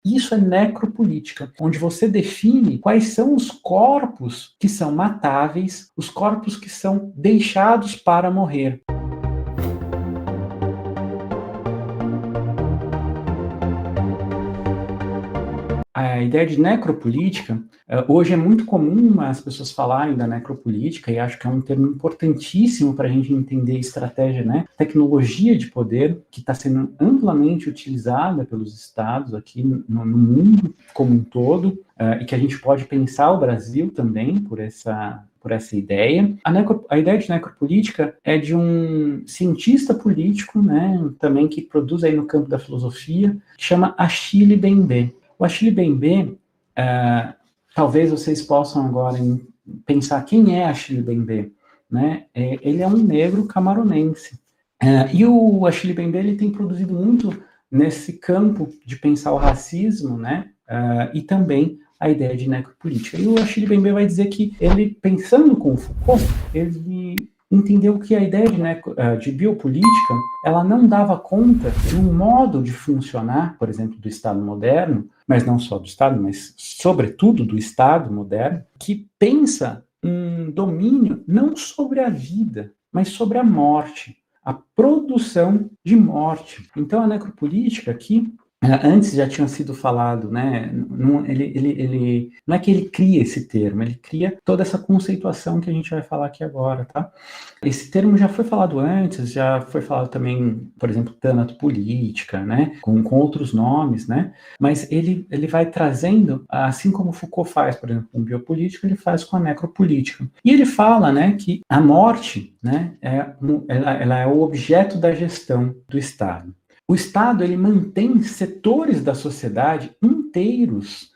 Isso é necropolítica, onde você define quais são os corpos que são matáveis, os corpos que são deixados para morrer. A ideia de necropolítica, hoje é muito comum as pessoas falarem da necropolítica, e acho que é um termo importantíssimo para a gente entender estratégia, né? Tecnologia de poder, que está sendo amplamente utilizada pelos estados aqui no mundo como um todo, e que a gente pode pensar o Brasil também por essa ideia. A ideia de necropolítica é de um cientista político, né, também que produz aí no campo da filosofia, que chama Achille Mbembe. O Achille Mbembe, talvez vocês possam agora pensar quem é Achille Mbembe, né? Ele é um negro camaronense. E o Achille Mbembe ele tem produzido muito nesse campo de pensar o racismo, né? E também a ideia de necropolítica. E o Achille Mbembe vai dizer que ele, pensando com o Foucault, ele entendeu que a ideia de biopolítica, ela não dava conta de um modo de funcionar, por exemplo, do Estado moderno, mas não só do Estado, mas sobretudo do Estado moderno, que pensa um domínio não sobre a vida, mas sobre a morte, a produção de morte. Então, a necropolítica aqui, antes já tinha sido falado, né? Ele não é que ele cria esse termo, ele cria toda essa conceituação que a gente vai falar aqui agora, tá? Esse termo já foi falado antes, já foi falado também, por exemplo, tanatopolítica, né? Com outros nomes, né? Mas ele vai trazendo, assim como Foucault faz, por exemplo, com biopolítica, ele faz com a necropolítica. E ele fala, né, que a morte, né, ela é o objeto da gestão do Estado. O Estado ele mantém setores da sociedade inteiros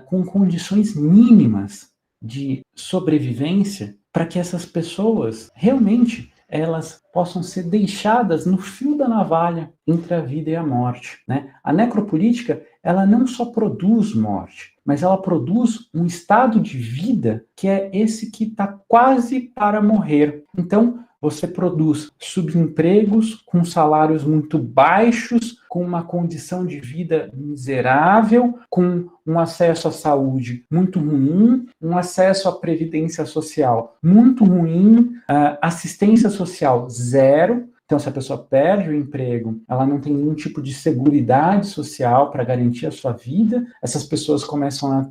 com condições mínimas de sobrevivência para que essas pessoas realmente elas possam ser deixadas no fio da navalha entre a vida e a morte, né? A necropolítica ela não só produz morte, mas ela produz um estado de vida que é esse que está quase para morrer. Então, você produz subempregos com salários muito baixos, com uma condição de vida miserável, com um acesso à saúde muito ruim, um acesso à previdência social muito ruim, assistência social zero. Então, se a pessoa perde o emprego, ela não tem nenhum tipo de seguridade social para garantir a sua vida. Essas pessoas começam a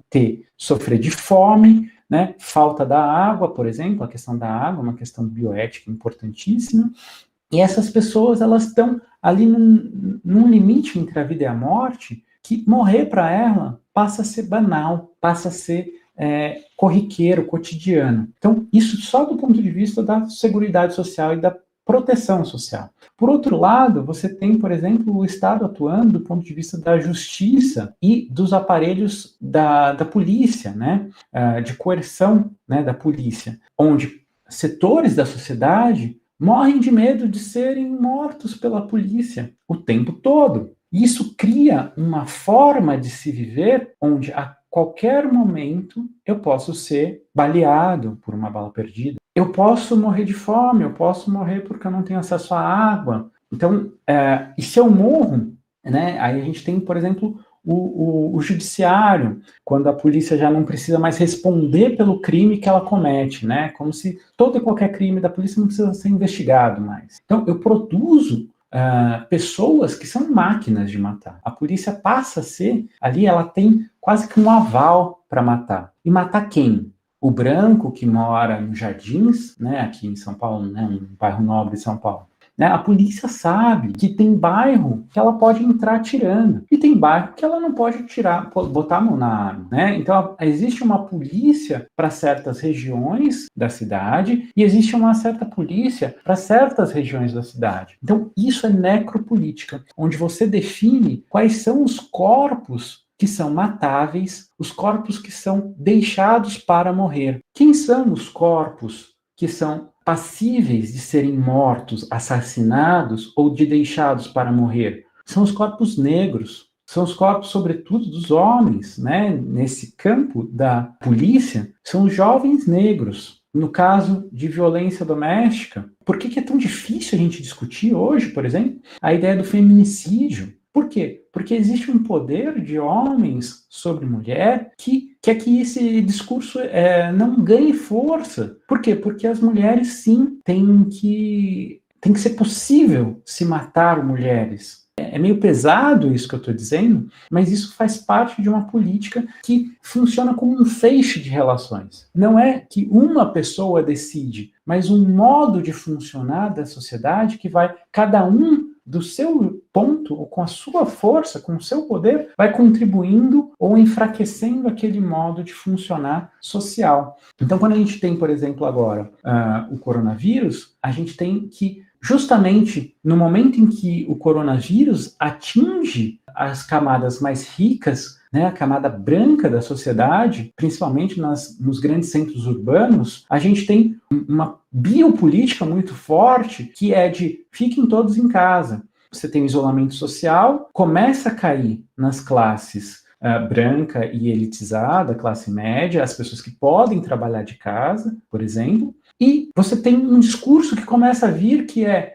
sofrer de fome, né? Falta da água, por exemplo, a questão da água é uma questão bioética importantíssima. E essas pessoas elas estão ali num limite entre a vida e a morte, que morrer para ela passa a ser banal, passa a ser corriqueiro, cotidiano. Então, isso só do ponto de vista da seguridade social e da proteção social. Por outro lado, você tem, por exemplo, o Estado atuando do ponto de vista da justiça e dos aparelhos da polícia, né? De coerção, né, da polícia, onde setores da sociedade morrem de medo de serem mortos pela polícia o tempo todo. Isso cria uma forma de se viver onde a qualquer momento eu posso ser baleado por uma bala perdida. Eu posso morrer de fome, eu posso morrer porque eu não tenho acesso à água. Então, e se eu morro, né, aí a gente tem, por exemplo, o judiciário, quando a polícia já não precisa mais responder pelo crime que ela comete, né? Como se todo e qualquer crime da polícia não precisa ser investigado mais. Então, eu produzo pessoas que são máquinas de matar. A polícia passa a ser, ali ela tem quase que um aval para matar. E matar quem? O branco que mora nos Jardins, né, aqui em São Paulo, né, um bairro nobre de São Paulo. Né, a polícia sabe que tem bairro que ela pode entrar atirando e tem bairro que ela não pode botar a mão na arma. Né? Então, existe uma polícia para certas regiões da cidade e existe uma certa polícia para certas regiões da cidade. Então, isso é necropolítica, onde você define quais são os corpos que são matáveis, os corpos que são deixados para morrer. Quem são os corpos que são passíveis de serem mortos, assassinados ou de deixados para morrer? São os corpos negros, são os corpos, sobretudo, dos homens, né? Nesse campo da polícia, são os jovens negros. No caso de violência doméstica, por que é tão difícil a gente discutir hoje, por exemplo, a ideia do feminicídio? Por quê? Porque existe um poder de homens sobre mulher que quer que esse discurso não ganhe força. Por quê? Porque as mulheres, sim, tem que ser possível se matar mulheres. É meio pesado isso que eu estou dizendo, mas isso faz parte de uma política que funciona como um feixe de relações. Não é que uma pessoa decide, mas um modo de funcionar da sociedade que vai, cada um do seu ponto, ou com a sua força, com o seu poder, vai contribuindo ou enfraquecendo aquele modo de funcionar social. Então, quando a gente tem, por exemplo, agora o coronavírus, a gente tem que, justamente no momento em que o coronavírus atinge as camadas mais ricas, né, a camada branca da sociedade, principalmente nos grandes centros urbanos, a gente tem uma biopolítica muito forte que é de fiquem todos em casa. Você tem o isolamento social, começa a cair nas classes branca e elitizada, classe média, as pessoas que podem trabalhar de casa, por exemplo, e você tem um discurso que começa a vir que é,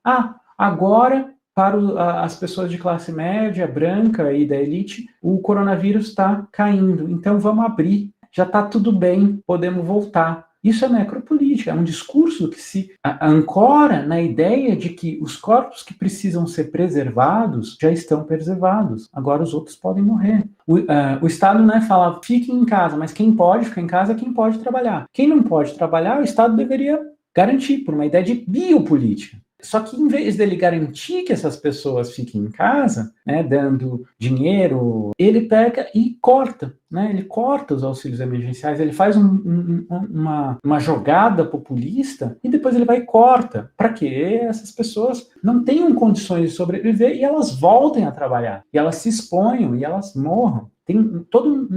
agora, para as pessoas de classe média, branca e da elite, o coronavírus está caindo, então vamos abrir, já está tudo bem, podemos voltar. Isso é necropolítica, é um discurso que se ancora na ideia de que os corpos que precisam ser preservados já estão preservados, agora os outros podem morrer. O Estado fala, fiquem em casa, mas quem pode ficar em casa é quem pode trabalhar. Quem não pode trabalhar, o Estado deveria garantir, por uma ideia de biopolítica. Só que em vez dele garantir que essas pessoas fiquem em casa, né, dando dinheiro, ele pega e corta, né, ele corta os auxílios emergenciais, ele faz uma jogada populista e depois ele vai e corta, para que essas pessoas não tenham condições de sobreviver e elas voltem a trabalhar, e elas se exponham e elas morram. Tem todo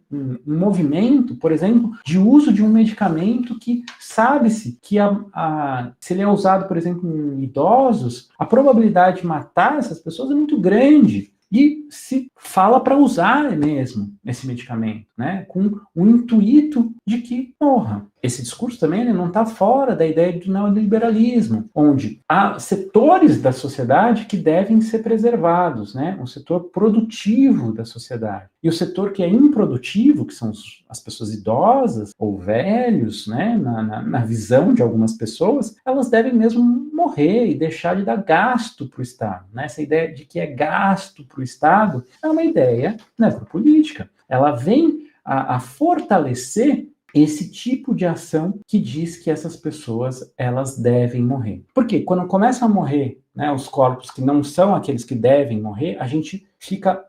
um movimento, por exemplo, de uso de um medicamento que sabe-se que se ele é usado, por exemplo, em idosos, a probabilidade de matar essas pessoas é muito grande. E se fala para usar mesmo esse medicamento, né, com o intuito de que morra. Esse discurso também ele não está fora da ideia do neoliberalismo, onde há setores da sociedade que devem ser preservados, né, um setor produtivo da sociedade. E o setor que é improdutivo, que são as pessoas idosas ou velhos, né, na visão de algumas pessoas, elas devem mesmo morrer e deixar de dar gasto para o Estado. Né? Essa ideia de que é gasto para o Estado é uma ideia necropolítica. Ela vem a fortalecer esse tipo de ação que diz que essas pessoas elas devem morrer. Porque quando começam a morrer, né, os corpos que não são aqueles que devem morrer, a gente fica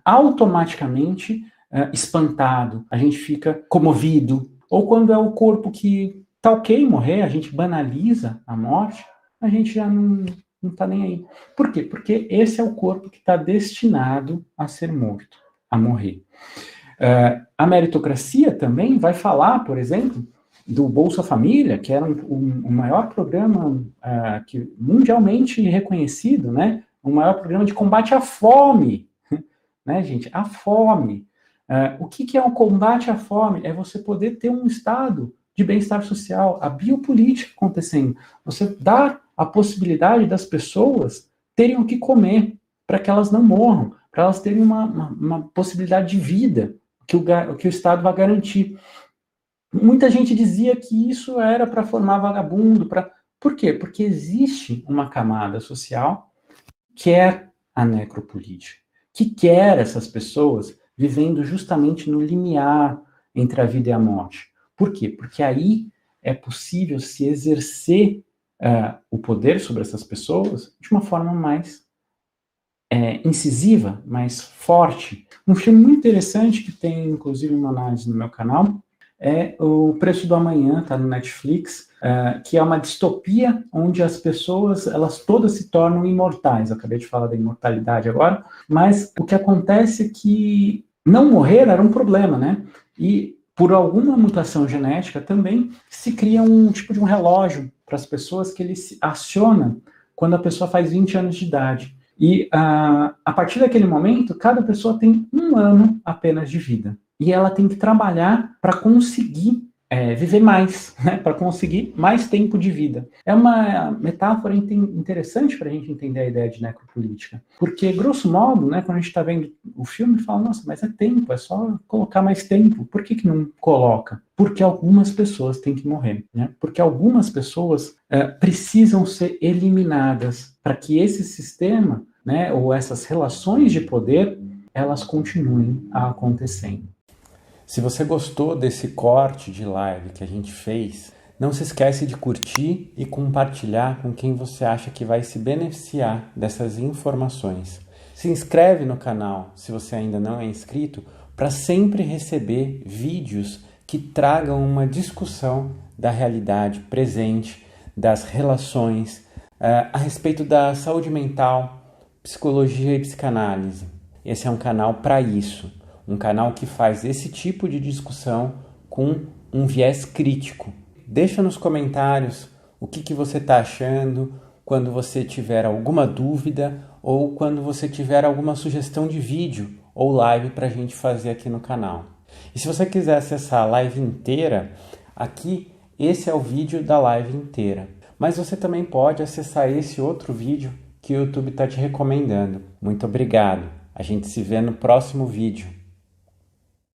automaticamente espantado, a gente fica comovido. Ou quando é o corpo que tá ok morrer, a gente banaliza a morte, a gente já não está nem aí. Por quê? Porque esse é o corpo que está destinado a ser morto, a morrer. A meritocracia também vai falar, por exemplo, do Bolsa Família, que era o maior programa mundialmente reconhecido, né? O maior programa de combate à fome, né, gente? A fome. O que é o combate à fome? É você poder ter um estado de bem-estar social, a biopolítica acontecendo. Você dar a possibilidade das pessoas terem o que comer, para que elas não morram, para elas terem uma possibilidade de vida que o Estado vai garantir. Muita gente dizia que isso era para formar vagabundo. Por quê? Porque existe uma camada social que quer a necropolítica, que quer essas pessoas vivendo justamente no limiar entre a vida e a morte. Por quê? Porque aí é possível se exercer o poder sobre essas pessoas de uma forma mais incisiva, mais forte. Um filme muito interessante, que tem inclusive uma análise no meu canal, é O Preço do Amanhã, tá no Netflix, que é uma distopia onde as pessoas, elas todas se tornam imortais. Eu acabei de falar da imortalidade agora, mas o que acontece é que não morrer era um problema, né? E por alguma mutação genética também se cria um tipo de um relógio para as pessoas que ele se aciona quando a pessoa faz 20 anos de idade. E a partir daquele momento, cada pessoa tem 1 ano apenas de vida. E ela tem que trabalhar para conseguir viver mais, né, para conseguir mais tempo de vida. É uma metáfora interessante para a gente entender a ideia de necropolítica, porque, grosso modo, né, quando a gente está vendo o filme, fala, nossa, mas é tempo, é só colocar mais tempo. Por que não coloca? Porque algumas pessoas têm que morrer, né? Porque algumas pessoas precisam ser eliminadas para que esse sistema, né, ou essas relações de poder, elas continuem acontecendo. Se você gostou desse corte de live que a gente fez, não se esquece de curtir e compartilhar com quem você acha que vai se beneficiar dessas informações. Se inscreve no canal se você ainda não é inscrito para sempre receber vídeos que tragam uma discussão da realidade presente, das relações, a respeito da saúde mental, psicologia e psicanálise. Esse é um canal para isso, um canal que faz esse tipo de discussão com um viés crítico. Deixa nos comentários o que você está achando, quando você tiver alguma dúvida ou quando você tiver alguma sugestão de vídeo ou live para a gente fazer aqui no canal. E se você quiser acessar a live inteira, aqui esse é o vídeo da live inteira. Mas você também pode acessar esse outro vídeo que o YouTube está te recomendando. Muito obrigado. A gente se vê no próximo vídeo.